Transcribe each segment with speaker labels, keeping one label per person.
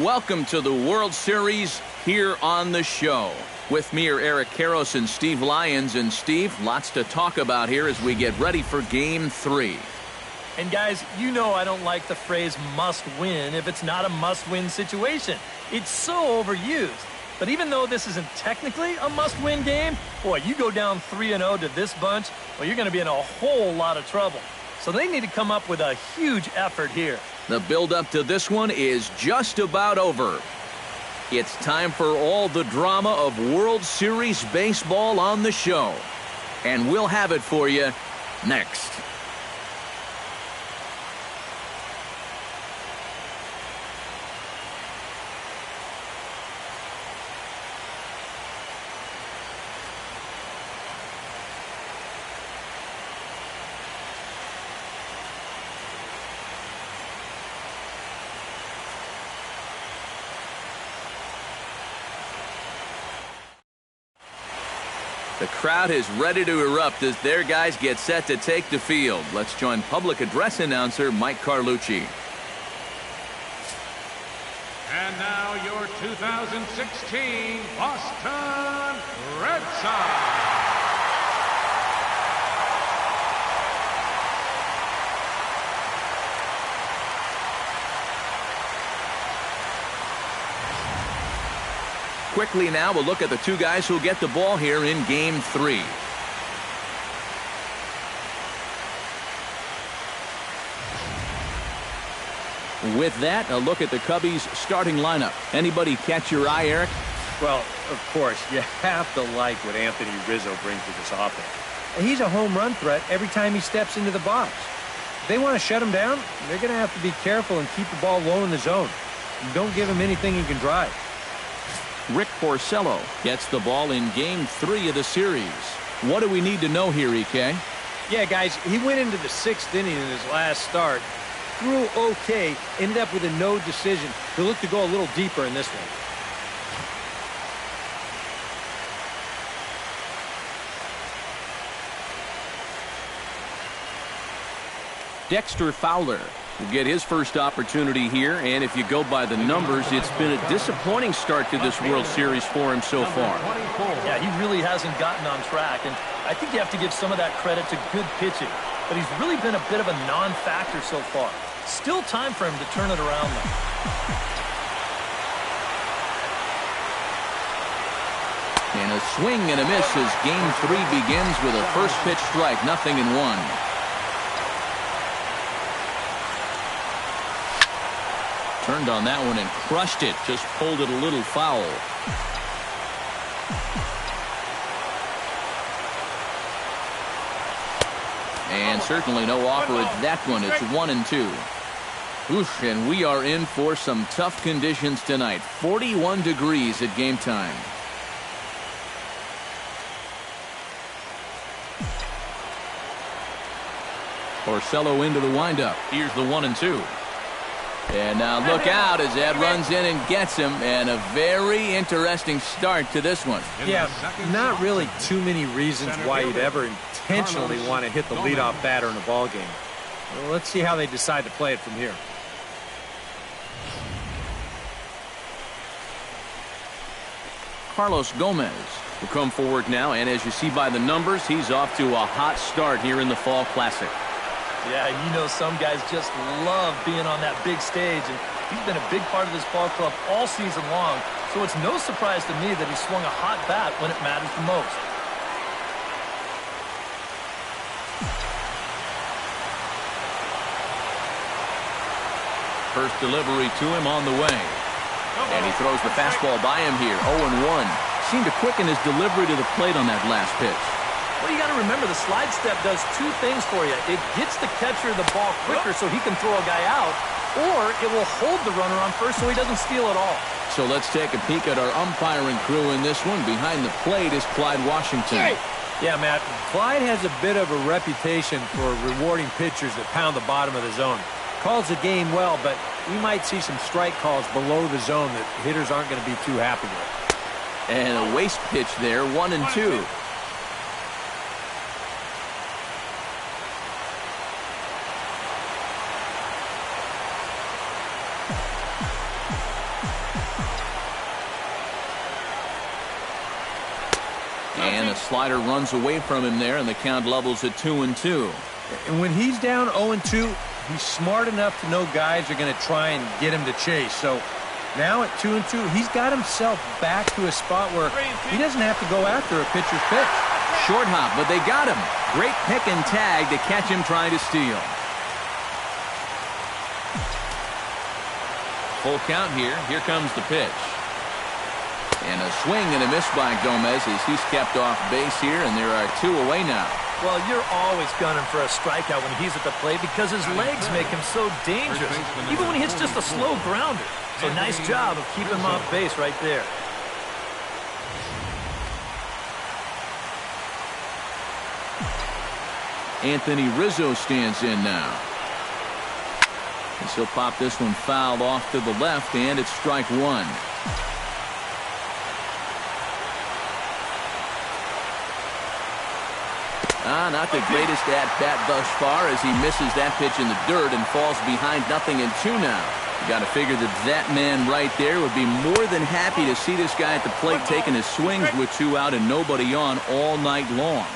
Speaker 1: Welcome to the World Series here on the show. With me are Eric Karros and Steve Lyons. And Steve, lots to talk about here as we get ready for Game 3.
Speaker 2: And guys, you know I don't like the phrase must win if it's not a must-win situation. It's so overused. But even though this isn't technically a must-win game, boy, you go down 3-0 to this bunch, well, you're going to be in a whole lot of trouble. So they need to come up with a huge effort here.
Speaker 1: The build-up to this one is just about over. It's time for all the drama of World Series baseball on the show. And we'll have it for you next. The crowd is ready to erupt as their guys get set to take the field. Let's join public address announcer Mike Carlucci.
Speaker 3: And now your 2016 Boston Red Sox.
Speaker 1: Quickly now, we'll look at the two guys who'll get the ball here in Game 3. With that, a look at the Cubbies' starting lineup. Anybody catch your eye, Eric?
Speaker 4: Well, of course, you have to like what Anthony Rizzo brings to this offense. And he's a home run threat every time he steps into the box. If they want to shut him down, they're going to have to be careful and keep the ball low in the zone. And don't give him anything he can drive.
Speaker 1: Rick Porcello gets the ball in Game 3 of the series. What do we need to know here, EK?
Speaker 4: Yeah, guys, he went into the 6th inning in his last start. Threw okay, ended up with a no decision. He'll look to go a little deeper in this one.
Speaker 1: Dexter Fowler will get his first opportunity here, and if you go by the numbers, it's been a disappointing start to this World Series for him so far.
Speaker 2: Yeah, he really hasn't gotten on track, and I think you have to give some of that credit to good pitching. But he's really been a bit of a non-factor so far. Still time for him to turn it around, though.
Speaker 1: And a swing and a miss as Game 3 begins with a first pitch strike, 0-1. Turned on that one and crushed it. Just pulled it a little foul. And certainly no offer at that one. It's 1-2. Oof, and we are in for some tough conditions tonight. 41 degrees at game time. Porcello into the windup. Here's the 1-2. And now look out as Ed runs in and gets him, and a very interesting start to this one.
Speaker 4: Yeah, not really too many reasons why you'd ever intentionally want to hit the leadoff batter in a ball game. Well, let's see how they decide to play it from here.
Speaker 1: Carlos Gomez will come forward now, and as you see by the numbers, he's off to a hot start here in the Fall Classic.
Speaker 2: Yeah, you know some guys just love being on that big stage, and he's been a big part of this ball club all season long, so it's no surprise to me that he swung a hot bat when it matters the most.
Speaker 1: First delivery to him on the way. And he throws the fastball by him here, 0-1. Seemed to quicken his delivery to the plate on that last pitch.
Speaker 2: Well, you got to remember the slide step does two things for you. It gets the catcher the ball quicker so he can throw a guy out, or it will hold the runner on first so he doesn't steal it all.
Speaker 1: So let's take a peek at our umpiring crew in this one. Behind the plate is Clyde Washington.
Speaker 4: Yeah, Matt, Clyde has a bit of a reputation for rewarding pitchers that pound the bottom of the zone. Calls the game well, but we might see some strike calls below the zone that hitters aren't going to be too happy with.
Speaker 1: And a waste pitch there, 1-2. And a slider runs away from him there, and the count levels at 2-2.
Speaker 4: And when he's down 0-2, he's smart enough to know guys are going to try and get him to chase. So now at 2-2, he's got himself back to a spot where he doesn't have to go after a pitcher's pitch.
Speaker 1: Short hop, but they got him. Great pick and tag to catch him trying to steal. Full count here. Here comes the pitch. And a swing and a miss by Gomez as he's kept off base here, and there are 2 away now.
Speaker 2: Well, you're always gunning for a strikeout when he's at the plate because his legs make him so dangerous, even when he hits just a slow grounder. So nice job of keeping him off base right there.
Speaker 1: Anthony Rizzo stands in now. As he'll pop this one fouled off to the left, and it's strike 1. Not the greatest at-bat thus far as he misses that pitch in the dirt and falls behind 0-2 now. You got to figure that man right there would be more than happy to see this guy at the plate taking his swings with 2 out and nobody on all night long.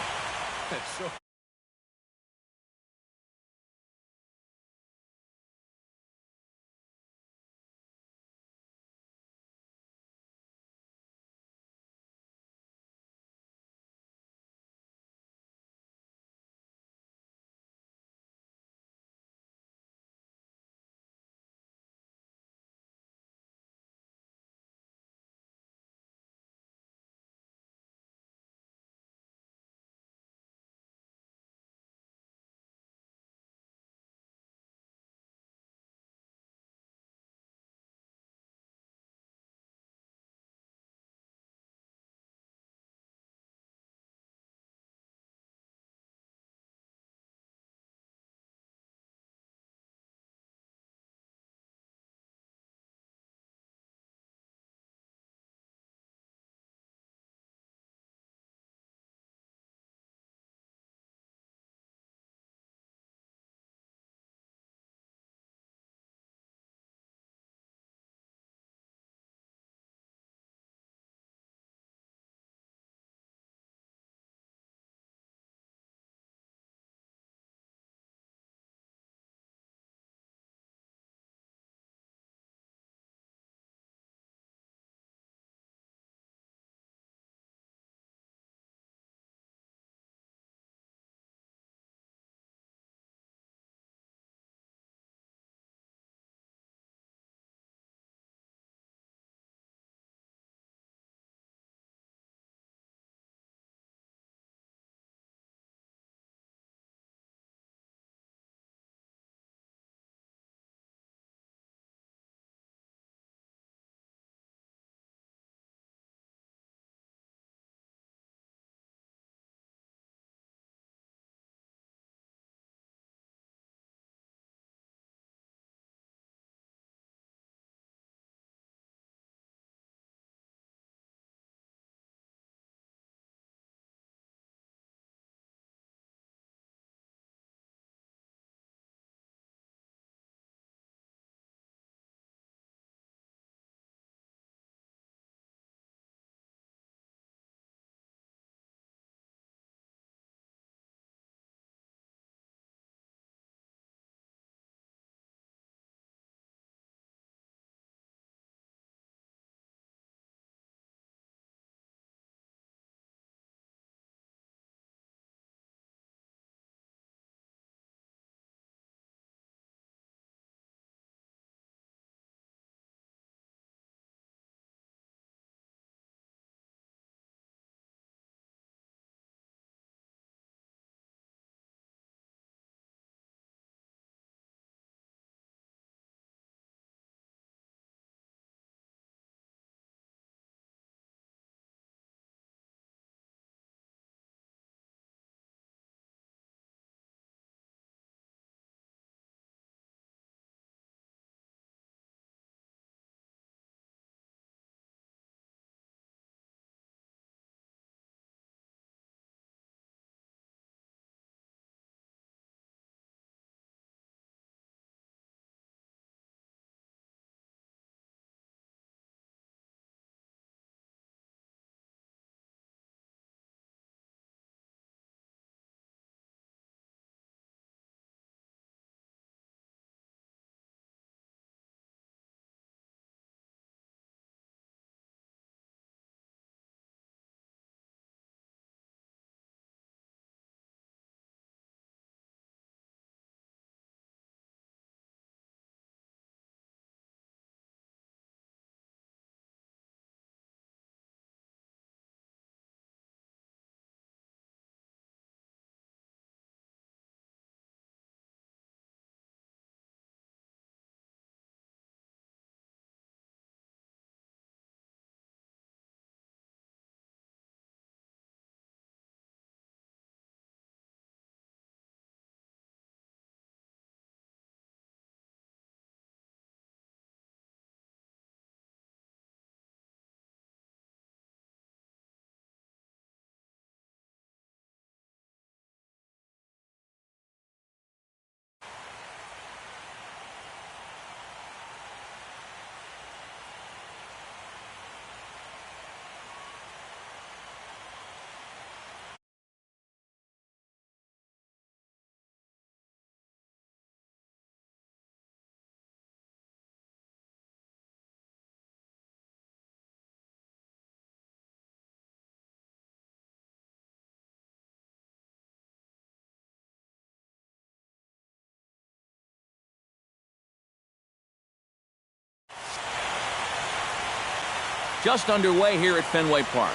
Speaker 1: just underway here at Fenway Park.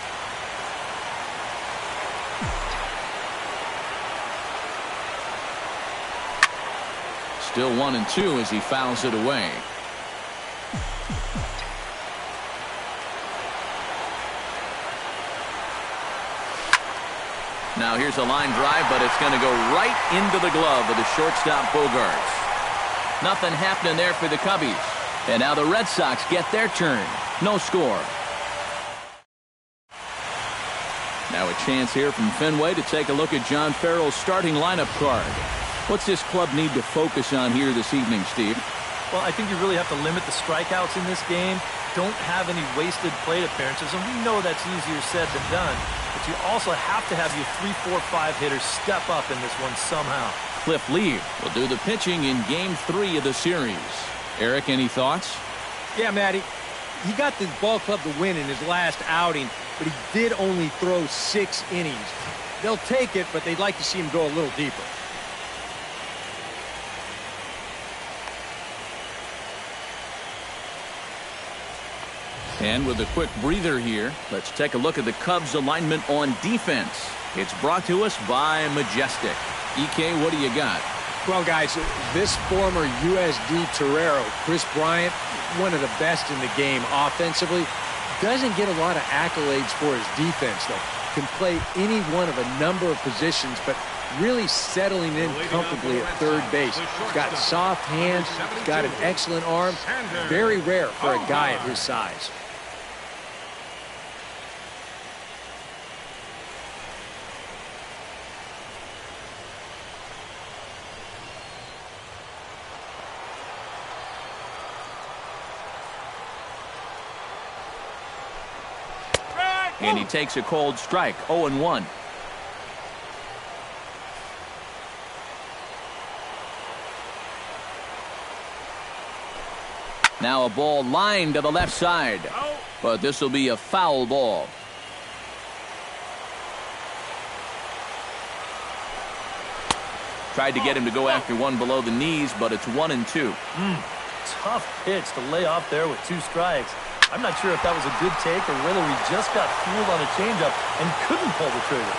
Speaker 1: Still 1-2 as he fouls it away. Now here's a line drive, but it's going to go right into the glove of the shortstop Bogarts. Nothing happening there for the Cubbies. And now the Red Sox get their turn. No score. Now a chance here from Fenway to take a look at John Farrell's starting lineup card. What's this club need to focus on here this evening, Steve?
Speaker 2: Well, I think you really have to limit the strikeouts in this game. Don't have any wasted plate appearances, and we know that's easier said than done. But you also have to have your 3, 4, 5 hitters step up in this one somehow.
Speaker 1: Cliff Lee will do the pitching in Game 3 of the series. Eric, any thoughts?
Speaker 4: Yeah, Matty. He got the ball club to win in his last outing, but he did only throw 6 innings. They'll take it, but they'd like to see him go a little deeper.
Speaker 1: And with a quick breather here, let's take a look at the Cubs alignment on defense. It's brought to us by Majestic. EK, what do you got?
Speaker 4: Well, guys, this former USD Torero, Chris Bryant, one of the best in the game offensively, doesn't get a lot of accolades for his defense, though. Can play any one of a number of positions, but really settling in comfortably at third base. He's got soft hands, he's got an excellent arm. Very rare for a guy at his size.
Speaker 1: And he takes a cold strike, 0-1. Now a ball lined to the left side. But this will be a foul ball. Tried to get him to go after one below the knees, but it's 1-2.
Speaker 2: Tough pitch to lay off there with 2 strikes. I'm not sure if that was a good take or whether he just got fooled on a changeup and couldn't pull the trigger.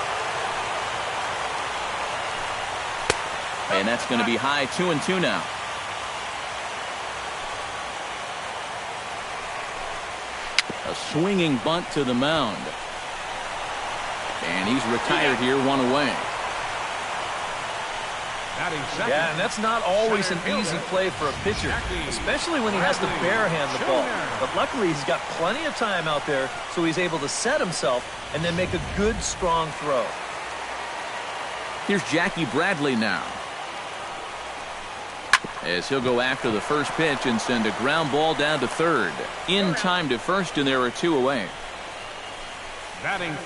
Speaker 1: And that's going to be high, 2-2 now. A swinging bunt to the mound. And he's retired here, 1 away.
Speaker 2: Yeah, and that's not always an easy play for a pitcher, especially when he has to barehand the ball. But luckily, he's got plenty of time out there, so he's able to set himself and then make a good, strong throw.
Speaker 1: Here's Jackie Bradley now, as he'll go after the first pitch and send a ground ball down to third. In time to first, and there are 2 away.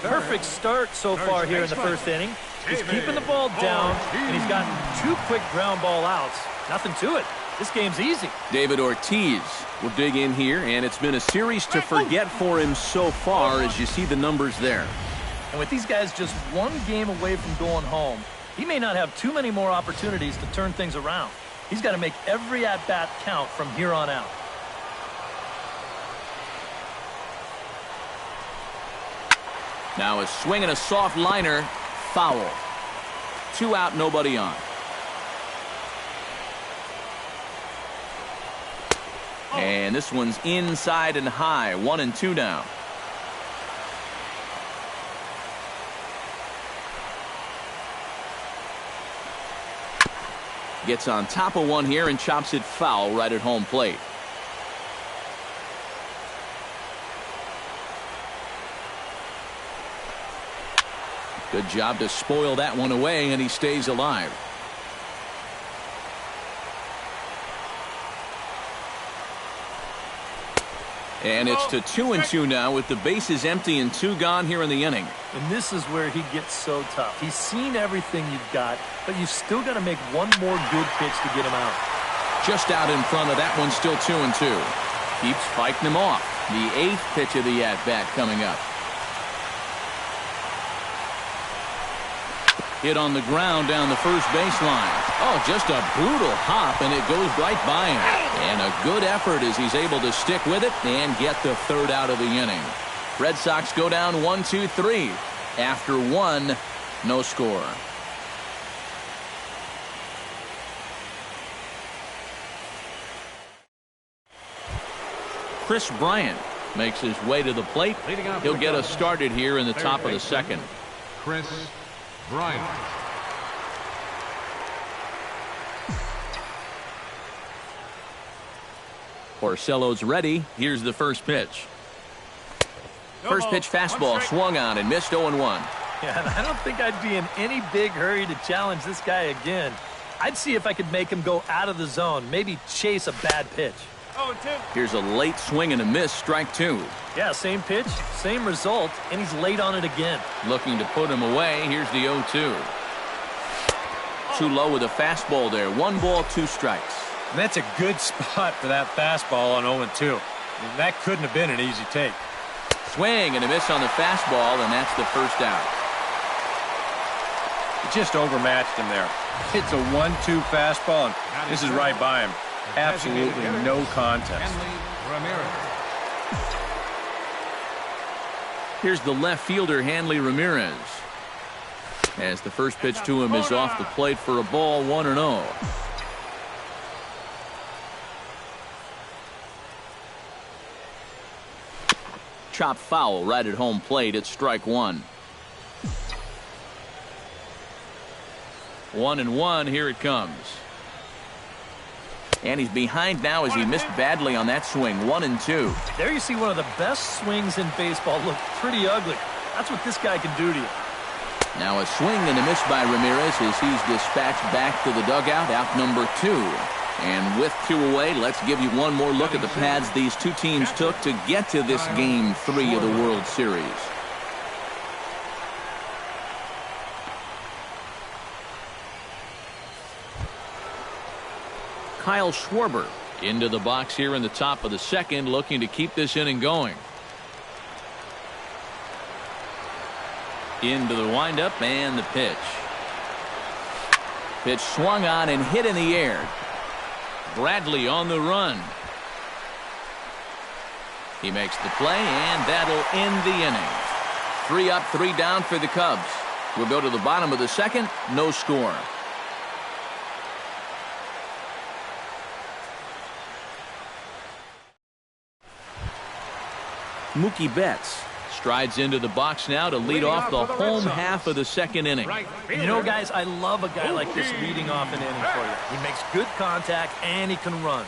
Speaker 2: Perfect start so far here in the first inning. He's keeping the ball down, and he's gotten 2 quick ground ball outs. Nothing to it. This game's easy.
Speaker 1: David Ortiz will dig in here, and it's been a series to forget for him so far as you see the numbers there.
Speaker 2: And with these guys just 1 game away from going home, he may not have too many more opportunities to turn things around. He's got to make every at-bat count from here on out.
Speaker 1: Now a swing and a soft liner. Foul. 2 out, nobody on. And this one's inside and high. 1-2 now. Gets on top of one here and chops it foul right at home plate. Good job to spoil that one away, and he stays alive. And it's to 2-2 now with the bases empty and 2 gone here in the inning.
Speaker 2: And this is where he gets so tough. He's seen everything you've got, but you've still got to make one more good pitch to get him out.
Speaker 1: Just out in front of that one, still 2-2. Keeps fighting him off. The 8th pitch of the at-bat coming up. Hit on the ground down the first baseline. Oh, just a brutal hop, and it goes right by him. And a good effort as he's able to stick with it and get the third out of the inning. Red Sox go down 1-2-3. After one, no score. Chris Bryant makes his way to the plate. He'll get us started here in the top of the second.
Speaker 3: Chris Bryant.
Speaker 1: Porcello's ready. Here's the first pitch. First pitch fastball swung on and missed 0-1.
Speaker 2: Yeah, I don't think I'd be in any big hurry to challenge this guy again. I'd see if I could make him go out of the zone, maybe chase a bad pitch.
Speaker 1: Here's a late swing and a miss, strike two.
Speaker 2: Yeah, same pitch, same result, and he's late on it again.
Speaker 1: Looking to put him away. Here's the 0-2. Too low with a fastball there. 1 ball, 2 strikes.
Speaker 4: And that's a good spot for that fastball on 0-2. That couldn't have been an easy take.
Speaker 1: Swing and a miss on the fastball, and that's the first out.
Speaker 4: He just overmatched him there. It's a 1-2 fastball, and this is right by him. Absolutely no contest.
Speaker 1: Here's the left fielder, Hanley Ramirez. As the first pitch to him is off the plate for a ball, 1-0. Chop foul right at home plate. It's strike one. 1-1. Here it comes. And he's behind now as he missed badly on that swing. 1-2.
Speaker 2: There you see one of the best swings in baseball look pretty ugly. That's what this guy can do to you.
Speaker 1: Now a swing and a miss by Ramirez as he's dispatched back to the dugout, out number 2. And with 2 away, let's give you one more look at the paths these two teams took to get to this Game 3 of the World Series. Kyle Schwarber into the box here in the top of the second, looking to keep this inning going. Into the windup and the pitch. Pitch swung on and hit in the air. Bradley on the run. He makes the play, and that'll end the inning. 3 up, 3 down for the Cubs. We'll go to the bottom of the second. No score. Mookie Betts strides into the box now to lead off the home half of the second inning.
Speaker 2: You know, guys, I love a guy like this leading off an inning for you. He makes good contact, and he can run.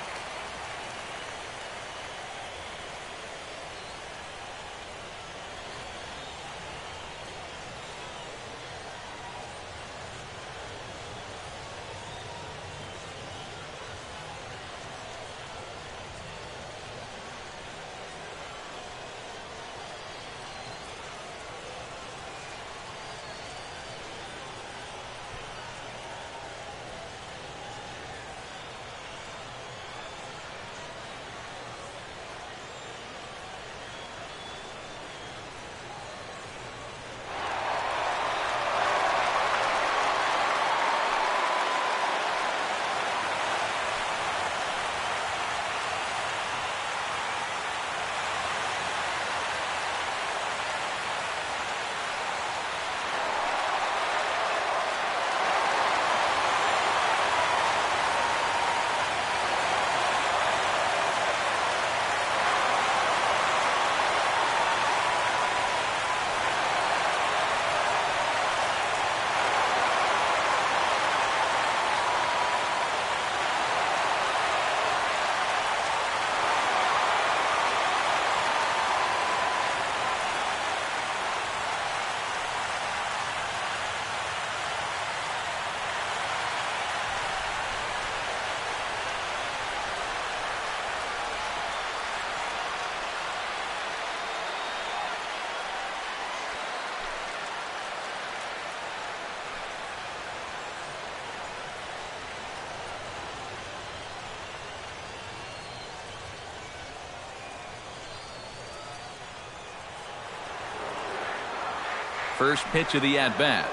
Speaker 1: First pitch of the at-bat.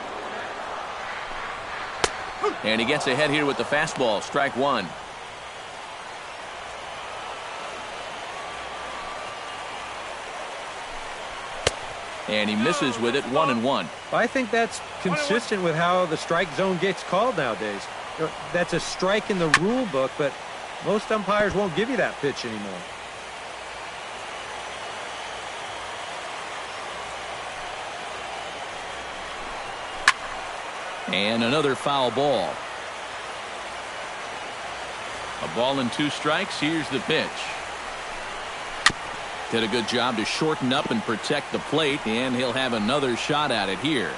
Speaker 1: And he gets ahead here with the fastball. Strike one. And he misses with it, 1-1.
Speaker 4: I think that's consistent with how the strike zone gets called nowadays. That's a strike in the rule book, but most umpires won't give you that pitch anymore.
Speaker 1: And another foul ball. A ball and 2 strikes. Here's the pitch. Did a good job to shorten up and protect the plate, and he'll have another shot at it here.